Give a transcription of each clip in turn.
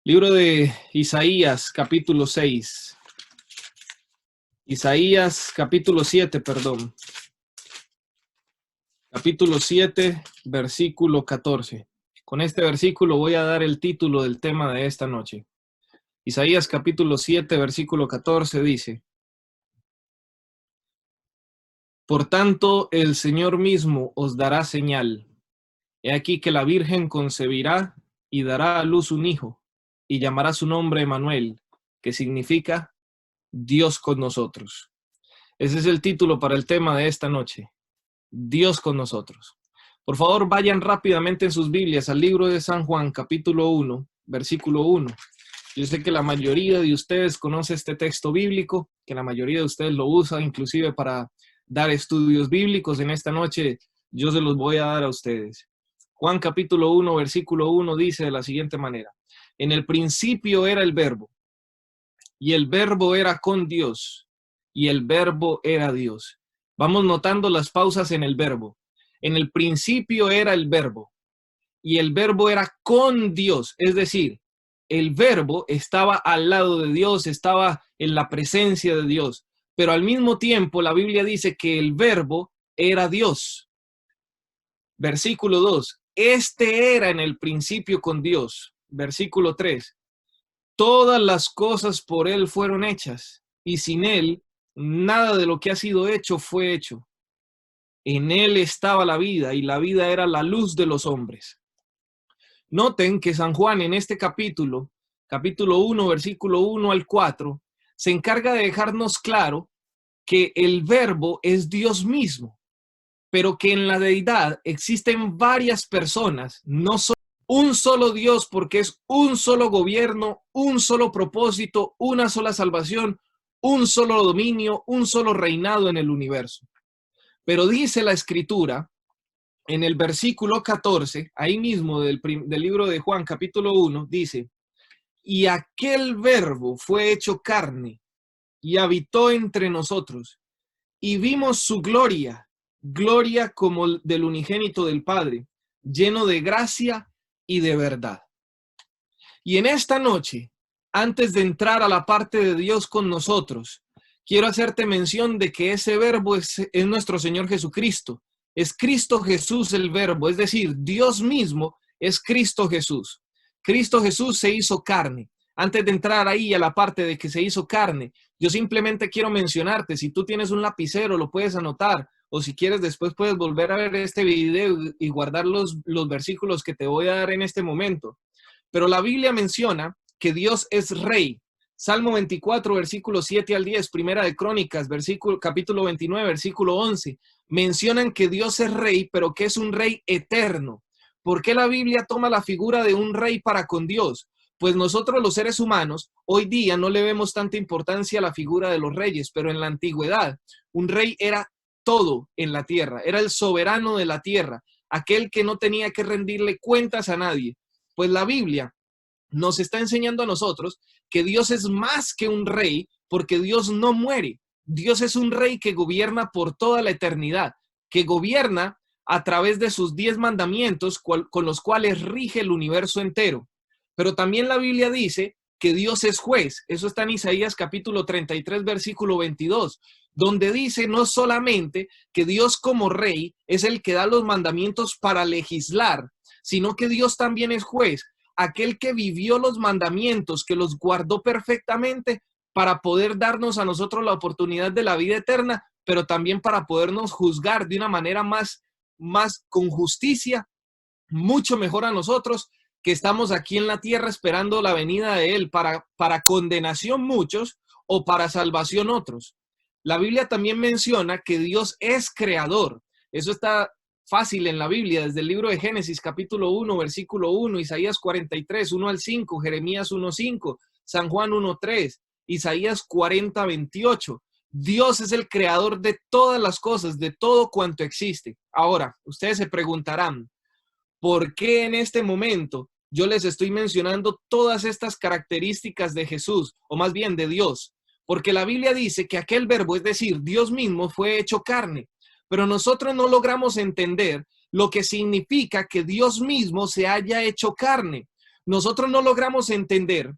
Libro de Isaías, capítulo 6. Isaías, capítulo 7, perdón. Capítulo 7, versículo 14. Con este versículo voy a dar el título del tema de esta noche. Isaías, capítulo 7, versículo 14 dice: Por tanto, el Señor mismo os dará señal. He aquí que la Virgen concebirá y dará a luz un hijo, y llamará su nombre Emmanuel, que significa Dios con nosotros. Ese es el título para el tema de esta noche. Dios con nosotros. Por favor, vayan rápidamente en sus Biblias al libro de San Juan, capítulo 1, versículo 1. Yo sé que la mayoría de ustedes conoce este texto bíblico, que la mayoría de ustedes lo usa inclusive para dar estudios bíblicos. En esta noche yo se los voy a dar a ustedes. Juan capítulo 1, versículo 1 dice de la siguiente manera: En el principio era el Verbo, y el Verbo era con Dios, y el Verbo era Dios. Vamos notando las pausas en el verbo. En el principio era el Verbo, y el Verbo era con Dios, es decir, el Verbo estaba al lado de Dios, estaba en la presencia de Dios, pero al mismo tiempo la Biblia dice que el Verbo era Dios. Versículo 2, este era en el principio con Dios. Versículo 3, todas las cosas por él fueron hechas, y sin él nada de lo que ha sido hecho fue hecho. En él estaba la vida, y la vida era la luz de los hombres. Noten que San Juan en este capítulo 1, versículo 1 al 4, se encarga de dejarnos claro que el Verbo es Dios mismo, pero que en la deidad existen varias personas, no solo un solo Dios, porque es un solo gobierno, un solo propósito, una sola salvación, un solo dominio, un solo reinado en el universo. Pero dice la Escritura, en el versículo 14, ahí mismo del libro de Juan, capítulo 1, dice: y aquel Verbo fue hecho carne y habitó entre nosotros, y vimos su gloria, gloria como del unigénito del Padre, lleno de gracia y de verdad. Y en esta noche, antes de entrar a la parte de Dios con nosotros, quiero hacerte mención de que ese Verbo es nuestro Señor Jesucristo. Es Cristo Jesús el Verbo, es decir, Dios mismo es Cristo Jesús. Cristo Jesús se hizo carne. Antes de entrar ahí a la parte de que se hizo carne, yo simplemente quiero mencionarte, si tú tienes un lapicero lo puedes anotar, o si quieres después puedes volver a ver este video y guardar los versículos que te voy a dar en este momento. Pero la Biblia menciona que Dios es rey. Salmo 24, versículos 7 al 10, Primera de Crónicas, capítulo 29, versículo 11, mencionan que Dios es rey, pero que es un rey eterno. ¿Por qué la Biblia toma la figura de un rey para con Dios? Pues nosotros los seres humanos hoy día no le vemos tanta importancia a la figura de los reyes, pero en la antigüedad un rey era todo en la tierra, era el soberano de la tierra, aquel que no tenía que rendirle cuentas a nadie. Pues la Biblia nos está enseñando a nosotros que Dios es más que un rey, porque Dios no muere. Dios es un rey que gobierna por toda la eternidad, que gobierna a través de sus 10 mandamientos con los cuales rige el universo entero. Pero también la Biblia dice que Dios es juez. Eso está en Isaías capítulo 33, versículo 22, donde dice no solamente que Dios como rey es el que da los mandamientos para legislar, sino que Dios también es juez, aquel que vivió los mandamientos, que los guardó perfectamente para poder darnos a nosotros la oportunidad de la vida eterna, pero también para podernos juzgar de una manera más con justicia, mucho mejor a nosotros que estamos aquí en la tierra esperando la venida de Él para condenación muchos o para salvación otros. La Biblia también menciona que Dios es creador. Eso está fácil en la Biblia, desde el libro de Génesis, capítulo 1, versículo 1, Isaías 43, 1 al 5, Jeremías 1, 5, San Juan 1, 3, Isaías 40, 28. Dios es el creador de todas las cosas, de todo cuanto existe. Ahora, ustedes se preguntarán, ¿por qué en este momento yo les estoy mencionando todas estas características de Jesús, o más bien de Dios? Porque la Biblia dice que aquel Verbo, es decir, Dios mismo, fue hecho carne. Pero nosotros no logramos entender lo que significa que Dios mismo se haya hecho carne. nosotros no logramos entender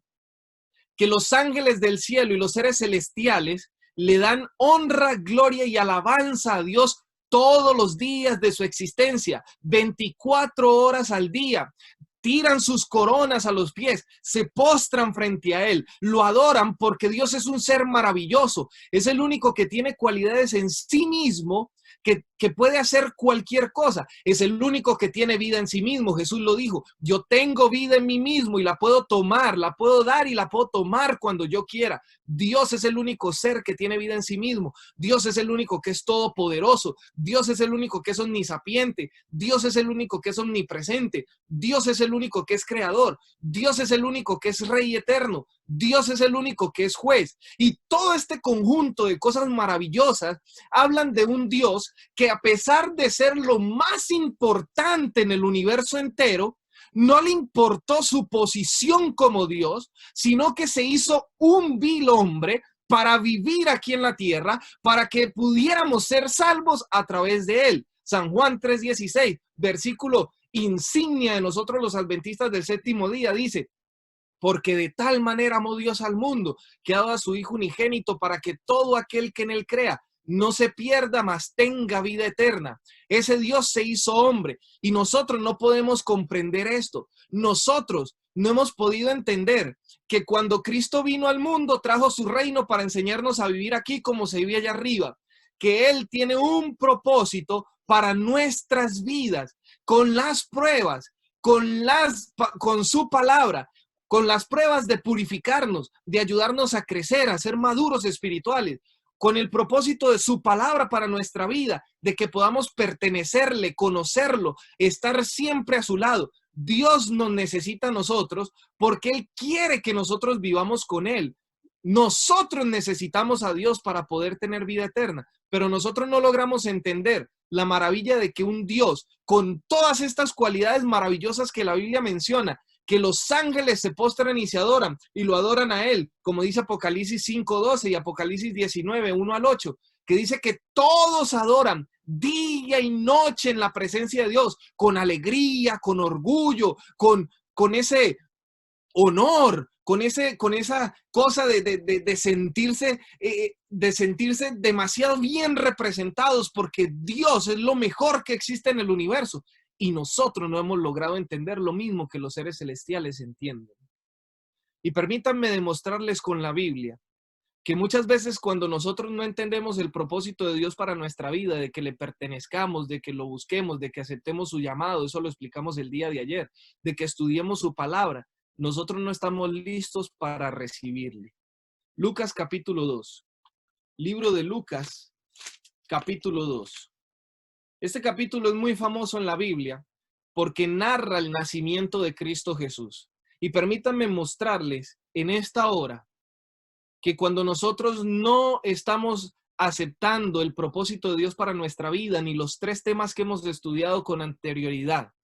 que los ángeles del cielo y los seres celestiales le dan honra, gloria y alabanza a Dios todos los días de su existencia, 24 horas al día. Tiran sus coronas a los pies, se postran frente a Él, lo adoran porque Dios es un ser maravilloso, es el único que tiene cualidades en sí mismo, que puede hacer cualquier cosa, es el único que tiene vida en sí mismo. Jesús lo dijo, yo tengo vida en mí mismo y la puedo tomar, la puedo dar y la puedo tomar cuando yo quiera. Dios es el único ser que tiene vida en sí mismo. Dios es el único que es todopoderoso. Dios es el único que es omnisapiente. Dios es el único que es omnipresente. Dios es el único que es creador. Dios es el único que es rey eterno. Dios es el único que es juez. Y todo este conjunto de cosas maravillosas hablan de un Dios que, a pesar de ser lo más importante en el universo entero, no le importó su posición como Dios, sino que se hizo un vil hombre para vivir aquí en la tierra, para que pudiéramos ser salvos a través de él. San Juan 3:16, versículo insignia de nosotros los adventistas del séptimo día, dice: porque de tal manera amó Dios al mundo, que ha dado a su Hijo unigénito, para que todo aquel que en él crea no se pierda, mas tenga vida eterna. Ese Dios se hizo hombre y nosotros no podemos comprender esto. Nosotros no hemos podido entender que cuando Cristo vino al mundo, trajo su reino para enseñarnos a vivir aquí como se vive allá arriba, que Él tiene un propósito para nuestras vidas, con las pruebas, con su palabra, con las pruebas de purificarnos, de ayudarnos a crecer, a ser maduros espirituales, con el propósito de su palabra para nuestra vida, de que podamos pertenecerle, conocerlo, estar siempre a su lado. Dios nos necesita a nosotros porque Él quiere que nosotros vivamos con Él. Nosotros necesitamos a Dios para poder tener vida eterna, pero nosotros no logramos entender la maravilla de que un Dios con todas estas cualidades maravillosas que la Biblia menciona, que los ángeles se postran y se adoran y lo adoran a Él, como dice Apocalipsis 5:12 y Apocalipsis 19, 1 al 8, que dice que todos adoran día y noche en la presencia de Dios, con alegría, con orgullo, con ese honor, con esa cosa de sentirse demasiado bien representados, porque Dios es lo mejor que existe en el universo. Y nosotros no hemos logrado entender lo mismo que los seres celestiales entienden. Y permítanme demostrarles con la Biblia que muchas veces cuando nosotros no entendemos el propósito de Dios para nuestra vida, de que le pertenezcamos, de que lo busquemos, de que aceptemos su llamado, eso lo explicamos el día de ayer, de que estudiemos su palabra, nosotros no estamos listos para recibirle. Lucas capítulo 2. Libro de Lucas capítulo 2. Este capítulo es muy famoso en la Biblia porque narra el nacimiento de Cristo Jesús. Y permítanme mostrarles en esta hora que cuando nosotros no estamos aceptando el propósito de Dios para nuestra vida, ni los 3 temas que hemos estudiado con anterioridad,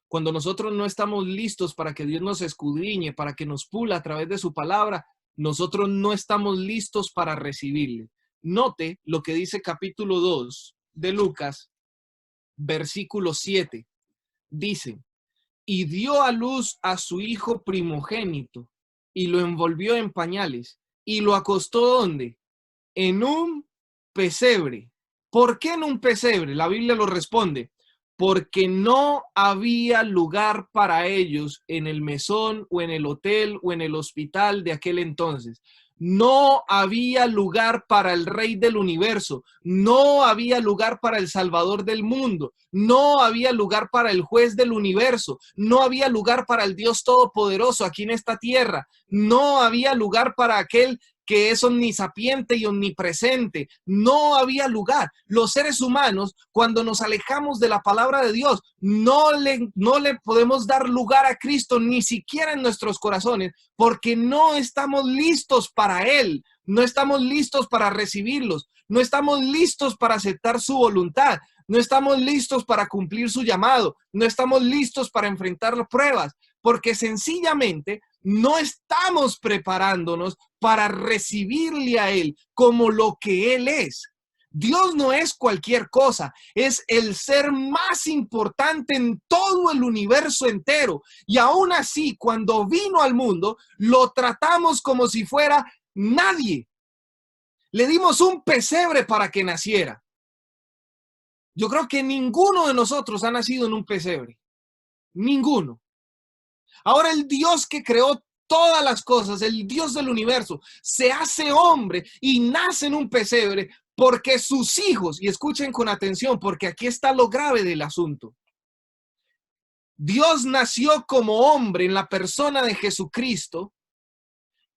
cuando nosotros no estamos listos para que Dios nos escudriñe, para que nos pula a través de su palabra, nosotros no estamos listos para recibirle. Note lo que dice capítulo 2 de Lucas, versículo 7. Dice: y dio a luz a su hijo primogénito, y lo envolvió en pañales, y lo acostó ¿dónde? En un pesebre. ¿Por qué en un pesebre? La Biblia lo responde: porque no había lugar para ellos en el mesón o en el hotel o en el hospital de aquel entonces. No había lugar para el Rey del universo, no había lugar para el Salvador del mundo, no había lugar para el Juez del universo, no había lugar para el Dios Todopoderoso aquí en esta tierra, no había lugar para aquel que es omnisapiente y omnipresente. No había lugar. Los seres humanos, cuando nos alejamos de la palabra de Dios, no le podemos dar lugar a Cristo, ni siquiera en nuestros corazones, porque no estamos listos para Él, no estamos listos para recibirlos, no estamos listos para aceptar su voluntad, no estamos listos para cumplir su llamado, no estamos listos para enfrentar pruebas, porque sencillamente no estamos preparándonos para recibirle a Él como lo que Él es. Dios no es cualquier cosa, es el ser más importante en todo el universo entero. Y aún así, cuando vino al mundo, lo tratamos como si fuera nadie. Le dimos un pesebre para que naciera. Yo creo que ninguno de nosotros ha nacido en un pesebre. Ninguno. Ahora el Dios que creó todas las cosas, el Dios del universo, se hace hombre y nace en un pesebre porque sus hijos, y escuchen con atención, porque aquí está lo grave del asunto. Dios nació como hombre en la persona de Jesucristo,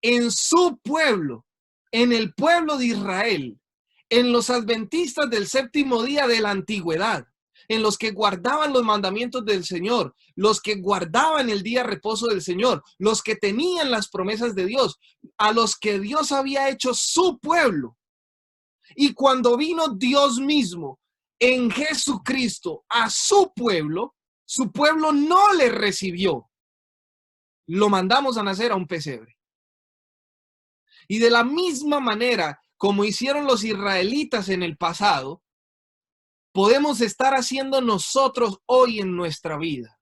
en su pueblo, en el pueblo de Israel, en los adventistas del séptimo día de la antigüedad, en los que guardaban los mandamientos del Señor, los que guardaban el día de reposo del Señor, los que tenían las promesas de Dios, a los que Dios había hecho su pueblo. Y cuando vino Dios mismo en Jesucristo a su pueblo no le recibió. Lo mandamos a nacer a un pesebre. Y de la misma manera como hicieron los israelitas en el pasado, podemos estar haciendo nosotros hoy en nuestra vida.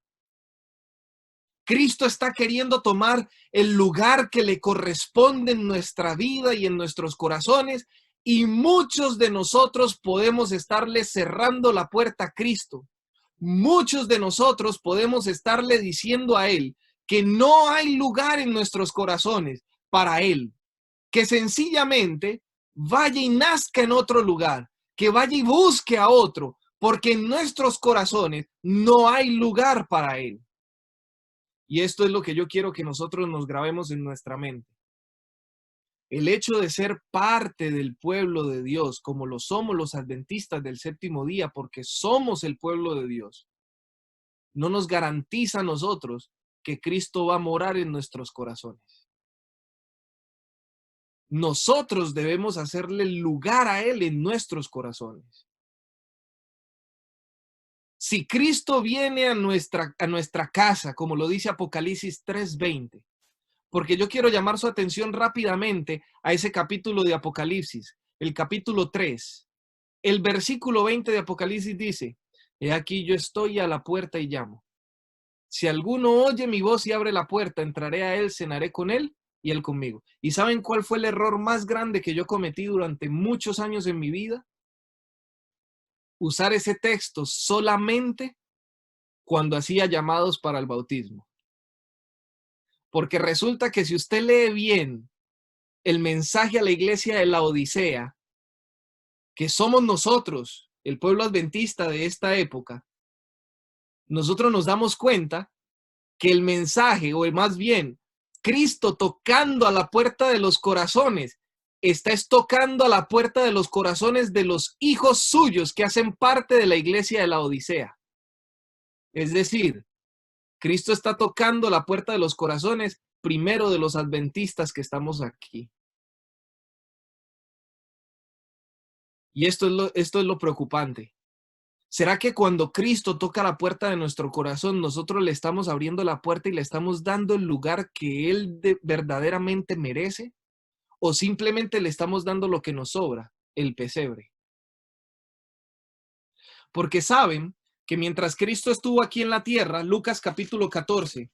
Cristo está queriendo tomar el lugar que le corresponde en nuestra vida y en nuestros corazones, y muchos de nosotros podemos estarle cerrando la puerta a Cristo. Muchos de nosotros podemos estarle diciendo a Él que no hay lugar en nuestros corazones para Él, que sencillamente vaya y nazca en otro lugar, que vaya y busque a otro, porque en nuestros corazones no hay lugar para Él. Y esto es lo que yo quiero que nosotros nos grabemos en nuestra mente. El hecho de ser parte del pueblo de Dios, como lo somos los adventistas del séptimo día, porque somos el pueblo de Dios, no nos garantiza a nosotros que Cristo va a morar en nuestros corazones. Nosotros debemos hacerle lugar a Él en nuestros corazones. Si Cristo viene a nuestra casa, como lo dice Apocalipsis 3:20, porque yo quiero llamar su atención rápidamente a ese capítulo de Apocalipsis, el capítulo 3. El versículo 20 de Apocalipsis dice: He aquí yo estoy a la puerta y llamo. Si alguno oye mi voz y abre la puerta, entraré a él, cenaré con él y él conmigo. ¿Y saben cuál fue el error más grande que yo cometí durante muchos años en mi vida? Usar ese texto solamente cuando hacía llamados para el bautismo. Porque resulta que si usted lee bien el mensaje a la iglesia de la Odisea, que somos nosotros, el pueblo adventista de esta época, nosotros nos damos cuenta que el mensaje, o más bien, Cristo tocando a la puerta de los corazones, está tocando a la puerta de los corazones de los hijos suyos que hacen parte de la iglesia de la Odisea. Es decir, Cristo está tocando la puerta de los corazones primero de los adventistas que estamos aquí. Y esto es lo preocupante. ¿Será que cuando Cristo toca la puerta de nuestro corazón, nosotros le estamos abriendo la puerta y le estamos dando el lugar que Él verdaderamente merece? ¿O simplemente le estamos dando lo que nos sobra, el pesebre? Porque saben que mientras Cristo estuvo aquí en la tierra, Lucas capítulo 14,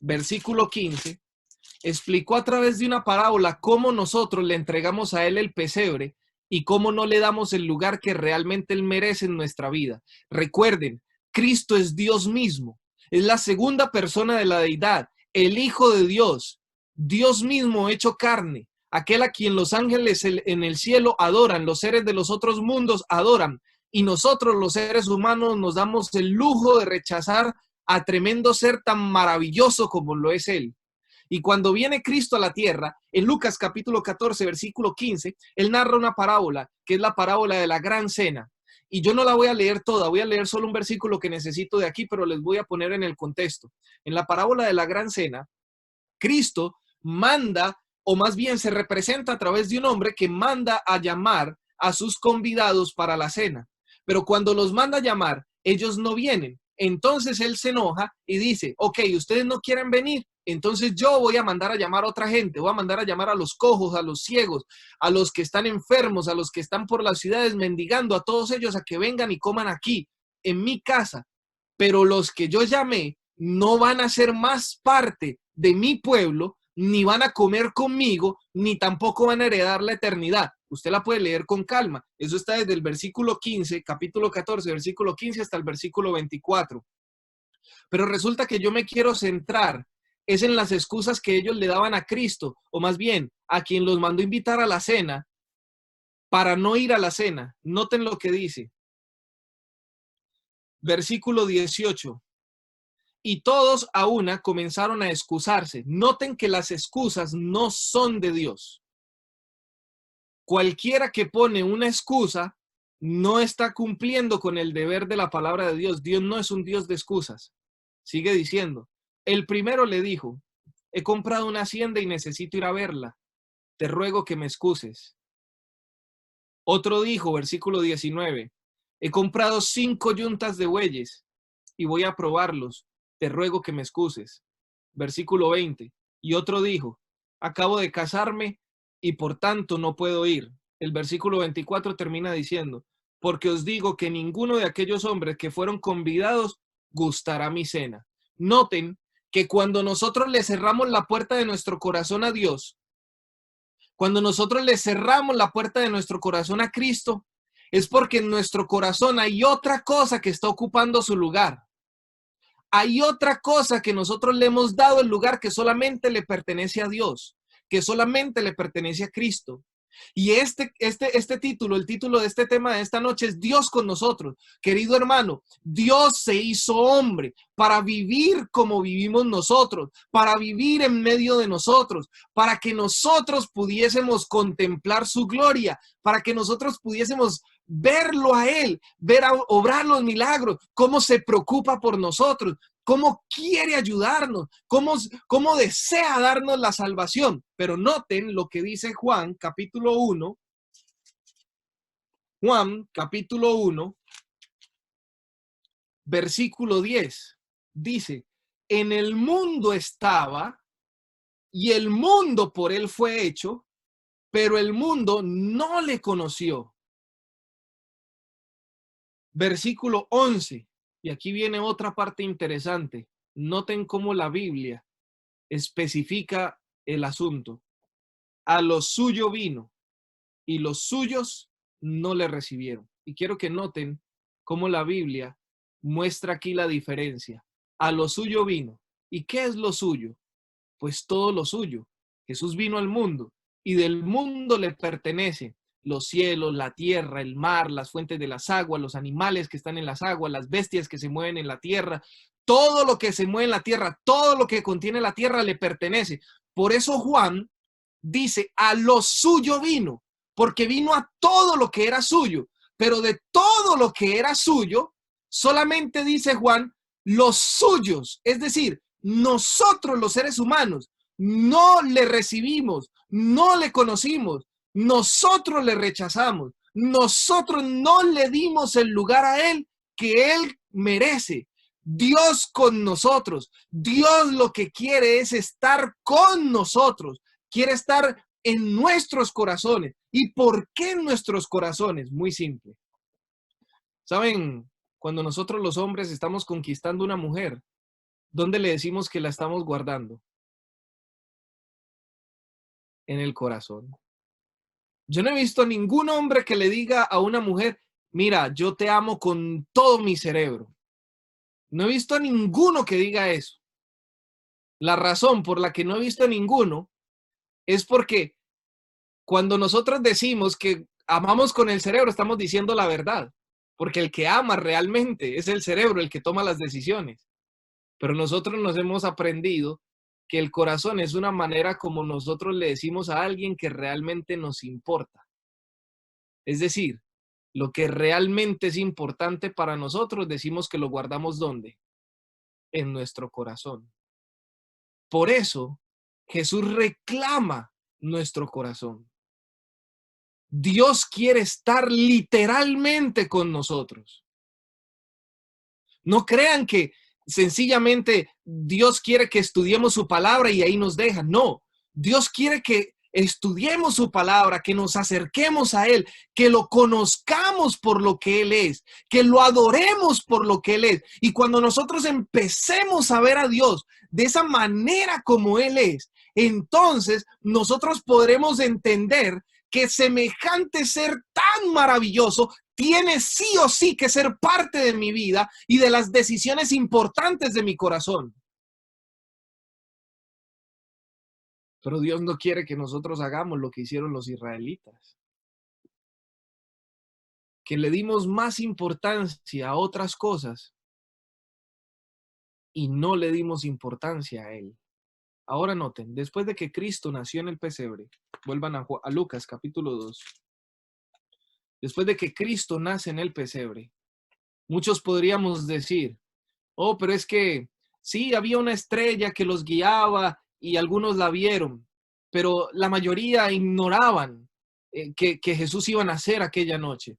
versículo 15, explicó a través de una parábola cómo nosotros le entregamos a Él el pesebre y cómo no le damos el lugar que realmente Él merece en nuestra vida. Recuerden, Cristo es Dios mismo, es la segunda persona de la deidad, el Hijo de Dios, Dios mismo hecho carne, aquel a quien los ángeles en el cielo adoran, los seres de los otros mundos adoran, y nosotros los seres humanos nos damos el lujo de rechazar a tremendo ser tan maravilloso como lo es Él. Y cuando viene Cristo a la tierra, en Lucas capítulo 14, versículo 15, Él narra una parábola, que es la parábola de la gran cena. Y yo no la voy a leer toda, voy a leer solo un versículo que necesito de aquí, pero les voy a poner en el contexto. En la parábola de la gran cena, Cristo manda, o más bien se representa a través de un hombre que manda a llamar a sus convidados para la cena. Pero cuando los manda a llamar, ellos no vienen. Entonces Él se enoja y dice: ok, ustedes no quieren venir, entonces yo voy a mandar a llamar a otra gente, voy a mandar a llamar a los cojos, a los ciegos, a los que están enfermos, a los que están por las ciudades mendigando, a todos ellos a que vengan y coman aquí, en mi casa. Pero los que yo llamé no van a ser más parte de mi pueblo, ni van a comer conmigo, ni tampoco van a heredar la eternidad. Usted la puede leer con calma. Eso está desde el versículo 15, capítulo 14, versículo 15 hasta el versículo 24. Pero resulta que yo me quiero centrar es en las excusas que ellos le daban a Cristo, o más bien a quien los mandó invitar a la cena para no ir a la cena. Noten lo que dice. Versículo 18. Y todos a una comenzaron a excusarse. Noten que las excusas no son de Dios. Cualquiera que pone una excusa no está cumpliendo con el deber de la palabra de Dios. Dios no es un Dios de excusas. Sigue diciendo. El primero le dijo, he comprado una hacienda y necesito ir a verla. Te ruego que me excuses. Otro dijo, versículo 19, he comprado 5 yuntas de bueyes y voy a probarlos. Te ruego que me excuses. Versículo 20. Y otro dijo, acabo de casarme y por tanto no puedo ir. El versículo 24 termina diciendo, porque os digo que ninguno de aquellos hombres que fueron convidados gustará mi cena. Noten que cuando nosotros le cerramos la puerta de nuestro corazón a Dios, cuando nosotros le cerramos la puerta de nuestro corazón a Cristo, es porque en nuestro corazón hay otra cosa que está ocupando su lugar. Hay otra cosa que nosotros le hemos dado el lugar que solamente le pertenece a Dios, que solamente le pertenece a Cristo. Y este título, el título de este tema de esta noche es Dios con nosotros. Querido hermano, Dios se hizo hombre para vivir como vivimos nosotros, para vivir en medio de nosotros, para que nosotros pudiésemos contemplar su gloria, para que nosotros pudiésemos verlo a Él, ver a obrar los milagros, cómo se preocupa por nosotros, cómo quiere ayudarnos, cómo desea darnos la salvación. Pero noten lo que dice Juan, capítulo 1. Juan, capítulo 1, versículo 10. Dice, en el mundo estaba y el mundo por él fue hecho, pero el mundo no le conoció. Versículo 11. Y aquí viene otra parte interesante. Noten cómo la Biblia especifica el asunto. A lo suyo vino y los suyos no le recibieron. Y quiero que noten cómo la Biblia muestra aquí la diferencia. A lo suyo vino. ¿Y qué es lo suyo? Pues todo lo suyo. Jesús vino al mundo y del mundo le pertenece los cielos, la tierra, el mar, las fuentes de las aguas, los animales que están en las aguas, las bestias que se mueven en la tierra. Todo lo que se mueve en la tierra, todo lo que contiene la tierra le pertenece. Por eso Juan dice, a lo suyo vino, porque vino a todo lo que era suyo, pero de todo lo que era suyo, solamente dice Juan, los suyos, es decir, nosotros los seres humanos, no le recibimos, no le conocimos, nosotros le rechazamos, nosotros no le dimos el lugar a él que él merece. Dios con nosotros, Dios lo que quiere es estar con nosotros, quiere estar en nuestros corazones. ¿Y por qué en nuestros corazones? Muy simple. ¿Saben? Cuando nosotros los hombres estamos conquistando una mujer, ¿dónde le decimos que la estamos guardando? En el corazón. Yo no he visto a ningún hombre que le diga a una mujer, mira, yo te amo con todo mi cerebro. No he visto a ninguno que diga eso. La razón por la que no he visto a ninguno es porque cuando nosotros decimos que amamos con el cerebro, estamos diciendo la verdad, porque el que ama realmente es el cerebro, el que toma las decisiones. Pero nosotros nos hemos aprendido que el corazón es una manera como nosotros le decimos a alguien que realmente nos importa. Es decir, lo que realmente es importante para nosotros, decimos que lo guardamos ¿dónde? En nuestro corazón. Por eso, Jesús reclama nuestro corazón. Dios quiere estar literalmente con nosotros. No crean que sencillamente Dios quiere que estudiemos su palabra y ahí nos deja. No, Dios quiere que estudiemos su palabra, que nos acerquemos a Él, que lo conozcamos por lo que Él es, que lo adoremos por lo que Él es. Y cuando nosotros empecemos a ver a Dios de esa manera como Él es, entonces nosotros podremos entender que semejante ser tan maravilloso tiene sí o sí que ser parte de mi vida y de las decisiones importantes de mi corazón. Pero Dios no quiere que nosotros hagamos lo que hicieron los israelitas, que le dimos más importancia a otras cosas y no le dimos importancia a Él. Ahora noten, después de que Cristo nació en el pesebre, vuelvan a Lucas capítulo 2. Después de que Cristo nace en el pesebre, muchos podríamos decir, oh, pero es que sí, había una estrella que los guiaba y algunos la vieron, pero la mayoría ignoraban que Jesús iba a nacer aquella noche.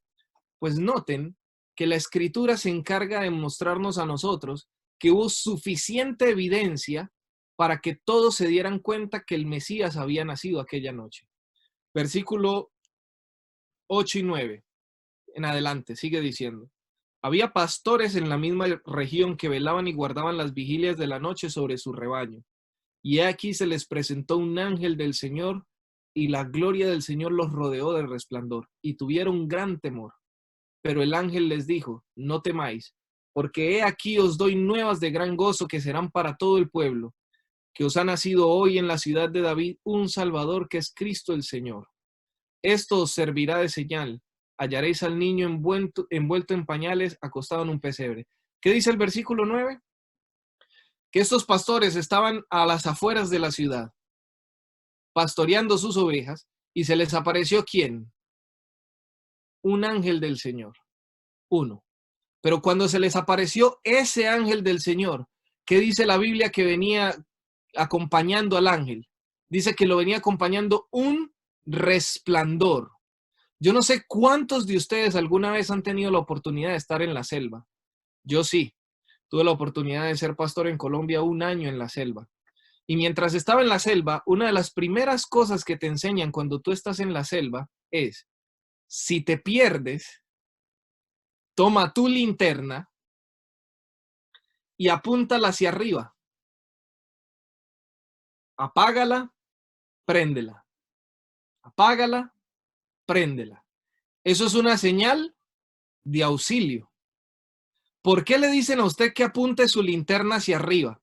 Pues noten que la Escritura se encarga de mostrarnos a nosotros que hubo suficiente evidencia para que todos se dieran cuenta que el Mesías había nacido aquella noche. Versículo 8 y 9 en adelante, sigue diciendo. Había pastores en la misma región que velaban y guardaban las vigilias de la noche sobre su rebaño. Y he aquí se les presentó un ángel del Señor, y la gloria del Señor los rodeó de resplandor, y tuvieron gran temor. Pero el ángel les dijo, no temáis, porque he aquí os doy nuevas de gran gozo que serán para todo el pueblo, que os ha nacido hoy en la ciudad de David un Salvador que es Cristo el Señor. Esto os servirá de señal. Hallaréis al niño envuelto en pañales, acostado en un pesebre. ¿Qué dice el versículo 9? Que estos pastores estaban a las afueras de la ciudad, pastoreando sus ovejas, y se les apareció ¿quién? Un ángel del Señor. Uno. Pero cuando se les apareció ese ángel del Señor, ¿qué dice la Biblia que venía acompañando al ángel? Dice que lo venía acompañando un resplandor. Yo no sé cuántos de ustedes alguna vez han tenido la oportunidad de estar en la selva. Yo sí. Tuve la oportunidad de ser pastor en Colombia 1 año en la selva. Y mientras estaba en la selva, una de las primeras cosas que te enseñan cuando tú estás en la selva es, si te pierdes, toma tu linterna y apúntala hacia arriba. Apágala, préndela. Apágala, préndela. Eso es una señal de auxilio. ¿Por qué le dicen a usted que apunte su linterna hacia arriba?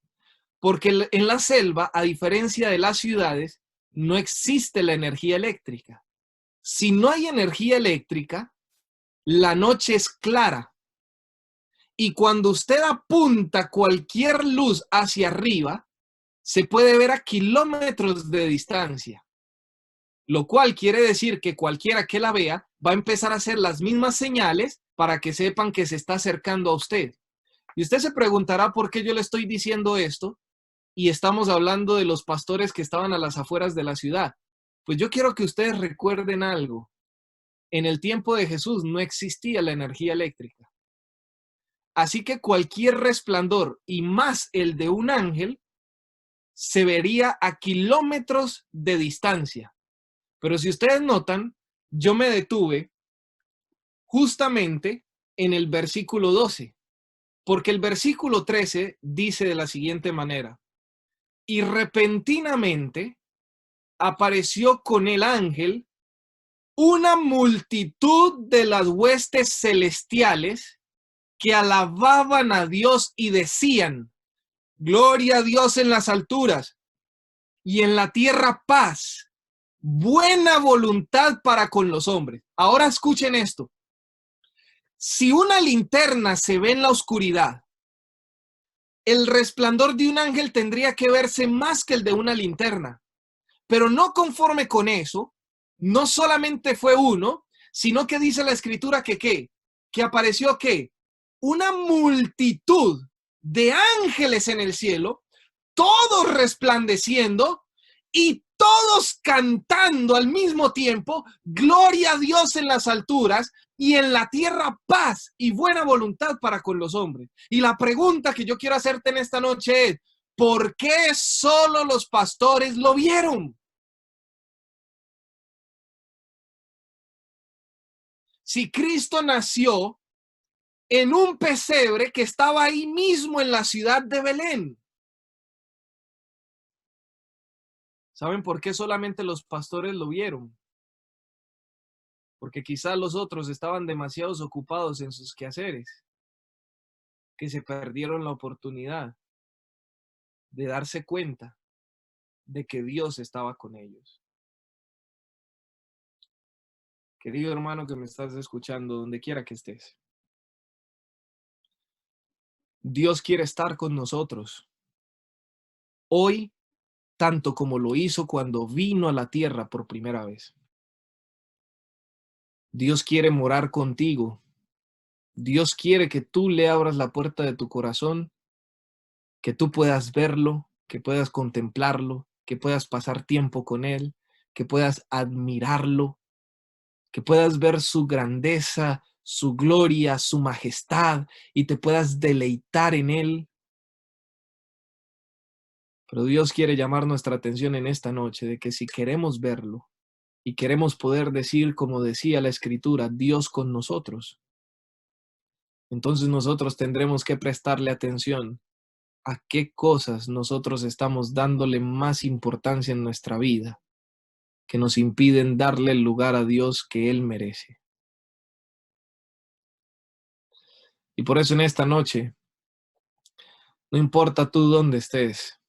Porque en la selva, a diferencia de las ciudades, no existe la energía eléctrica. Si no hay energía eléctrica, la noche es clara. Y cuando usted apunta cualquier luz hacia arriba, se puede ver a kilómetros de distancia. Lo cual quiere decir que cualquiera que la vea va a empezar a hacer las mismas señales para que sepan que se está acercando a usted. Y usted se preguntará por qué yo le estoy diciendo esto y estamos hablando de los pastores que estaban a las afueras de la ciudad. Pues yo quiero que ustedes recuerden algo. En el tiempo de Jesús no existía la energía eléctrica. Así que cualquier resplandor, y más el de un ángel, se vería a kilómetros de distancia. Pero si ustedes notan, yo me detuve justamente en el versículo 12, porque el versículo 13 dice de la siguiente manera: y repentinamente apareció con el ángel una multitud de las huestes celestiales que alababan a Dios y decían, gloria a Dios en las alturas y en la tierra paz, buena voluntad para con los hombres. Ahora escuchen esto. Si una linterna se ve en la oscuridad, el resplandor de un ángel tendría que verse más que el de una linterna. Pero no conforme con eso, no solamente fue uno, sino que dice la escritura que ¿qué? Que apareció ¿qué? Una multitud de ángeles en el cielo, todos resplandeciendo y todos cantando al mismo tiempo, gloria a Dios en las alturas y en la tierra paz y buena voluntad para con los hombres. Y la pregunta que yo quiero hacerte en esta noche es, ¿por qué solo los pastores lo vieron? Si Cristo nació en un pesebre que estaba ahí mismo en la ciudad de Belén. ¿Saben por qué solamente los pastores lo vieron? Porque quizás los otros estaban demasiado ocupados en sus quehaceres, que se perdieron la oportunidad de darse cuenta de que Dios estaba con ellos. Querido hermano que me estás escuchando, donde quiera que estés, Dios quiere estar con nosotros hoy, tanto como lo hizo cuando vino a la tierra por primera vez. Dios quiere morar contigo. Dios quiere que tú le abras la puerta de tu corazón, que tú puedas verlo, que puedas contemplarlo, que puedas pasar tiempo con Él, que puedas admirarlo, que puedas ver su grandeza, su gloria, su majestad y te puedas deleitar en Él. Pero Dios quiere llamar nuestra atención en esta noche de que si queremos verlo y queremos poder decir, como decía la Escritura, Dios con nosotros, entonces nosotros tendremos que prestarle atención a qué cosas nosotros estamos dándole más importancia en nuestra vida, que nos impiden darle el lugar a Dios que Él merece. Y por eso en esta noche, no importa tú dónde estés,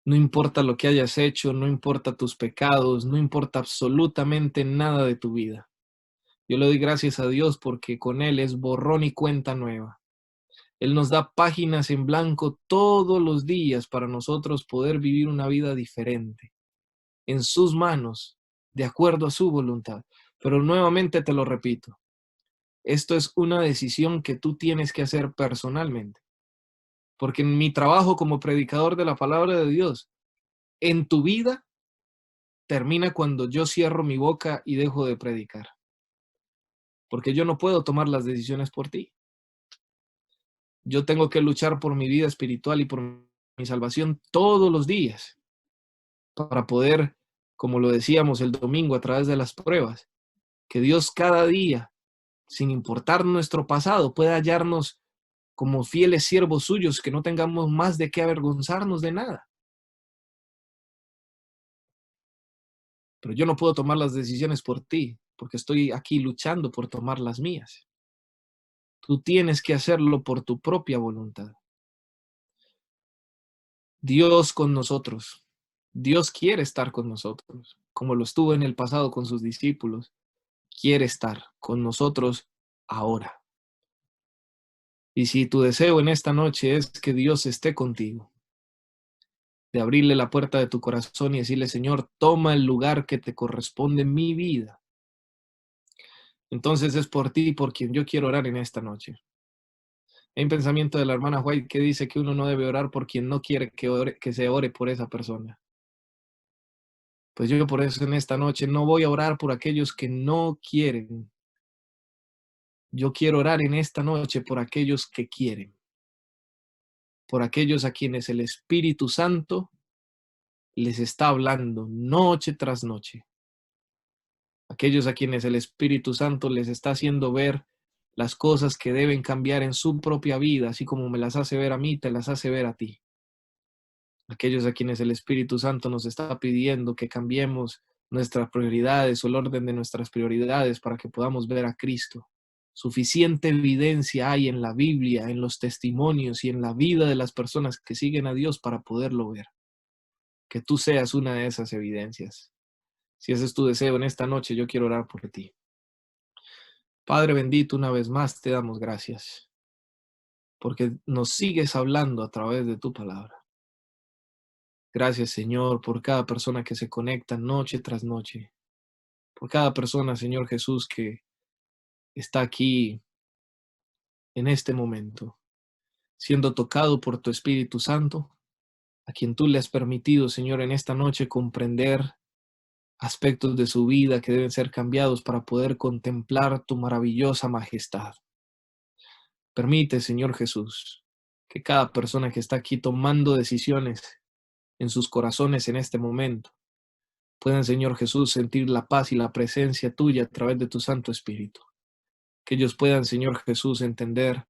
no importa lo que hayas hecho, no importa tus pecados, no importa absolutamente nada de tu vida. Yo le doy gracias a Dios porque con Él es borrón y cuenta nueva. Él nos da páginas en blanco todos los días para nosotros poder vivir una vida diferente, en sus manos, de acuerdo a su voluntad. Pero nuevamente te lo repito, esto es una decisión que tú tienes que hacer personalmente, porque en mi trabajo como predicador de la palabra de Dios, en tu vida termina cuando yo cierro mi boca y dejo de predicar, porque yo no puedo tomar las decisiones por ti. Yo tengo que luchar por mi vida espiritual y por mi salvación todos los días para poder, como lo decíamos el domingo a través de las pruebas, que Dios cada día, sin importar nuestro pasado, pueda hallarnos como fieles siervos suyos, que no tengamos más de qué avergonzarnos de nada. Pero yo no puedo tomar las decisiones por ti, porque estoy aquí luchando por tomar las mías. Tú tienes que hacerlo por tu propia voluntad. Dios con nosotros. Dios quiere estar con nosotros, como lo estuvo en el pasado con sus discípulos. Quiere estar con nosotros ahora. Y si tu deseo en esta noche es que Dios esté contigo, de abrirle la puerta de tu corazón y decirle, Señor, toma el lugar que te corresponde en mi vida. Entonces es por ti por quien yo quiero orar en esta noche. Hay un pensamiento de la hermana White que dice que uno no debe orar por quien no quiere que se ore por esa persona. Pues yo por eso en esta noche no voy a orar por aquellos que no quieren. Yo quiero orar en esta noche por aquellos que quieren, por aquellos a quienes el Espíritu Santo les está hablando noche tras noche, aquellos a quienes el Espíritu Santo les está haciendo ver las cosas que deben cambiar en su propia vida, así como me las hace ver a mí, te las hace ver a ti. Aquellos a quienes el Espíritu Santo nos está pidiendo que cambiemos nuestras prioridades o el orden de nuestras prioridades para que podamos ver a Cristo. Suficiente evidencia hay en la Biblia, en los testimonios y en la vida de las personas que siguen a Dios para poderlo ver. Que tú seas una de esas evidencias. Si ese es tu deseo en esta noche, yo quiero orar por ti. Padre bendito, una vez más te damos gracias, porque nos sigues hablando a través de tu palabra. Gracias, Señor, por cada persona que se conecta noche tras noche, por cada persona, Señor Jesús, que está aquí en este momento, siendo tocado por tu Espíritu Santo, a quien tú le has permitido, Señor, en esta noche comprender aspectos de su vida que deben ser cambiados para poder contemplar tu maravillosa majestad. Permite, Señor Jesús, que cada persona que está aquí tomando decisiones en sus corazones en este momento puedan, Señor Jesús, sentir la paz y la presencia tuya a través de tu Santo Espíritu. Que ellos puedan, Señor Jesús, entender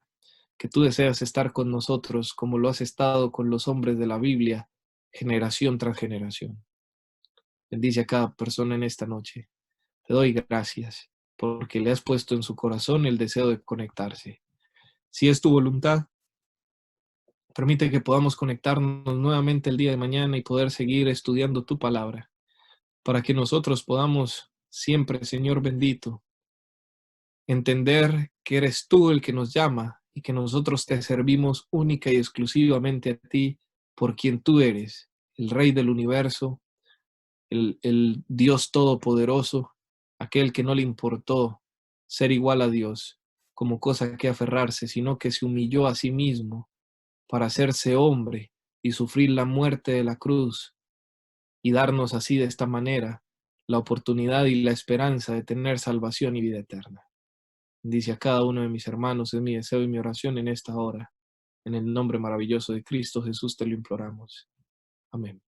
que tú deseas estar con nosotros como lo has estado con los hombres de la Biblia, generación tras generación. Bendice a cada persona en esta noche. Te doy gracias porque le has puesto en su corazón el deseo de conectarse. Si es tu voluntad, permite que podamos conectarnos nuevamente el día de mañana y poder seguir estudiando tu palabra, para que nosotros podamos siempre, Señor bendito, entender que eres tú el que nos llama y que nosotros te servimos única y exclusivamente a ti, por quien tú eres, el Rey del universo, el Dios todopoderoso, aquel que no le importó ser igual a Dios como cosa que aferrarse, sino que se humilló a sí mismo para hacerse hombre y sufrir la muerte de la cruz y darnos así de esta manera la oportunidad y la esperanza de tener salvación y vida eterna. Bendice a cada uno de mis hermanos, es mi deseo y mi oración en esta hora. En el nombre maravilloso de Cristo Jesús te lo imploramos. Amén.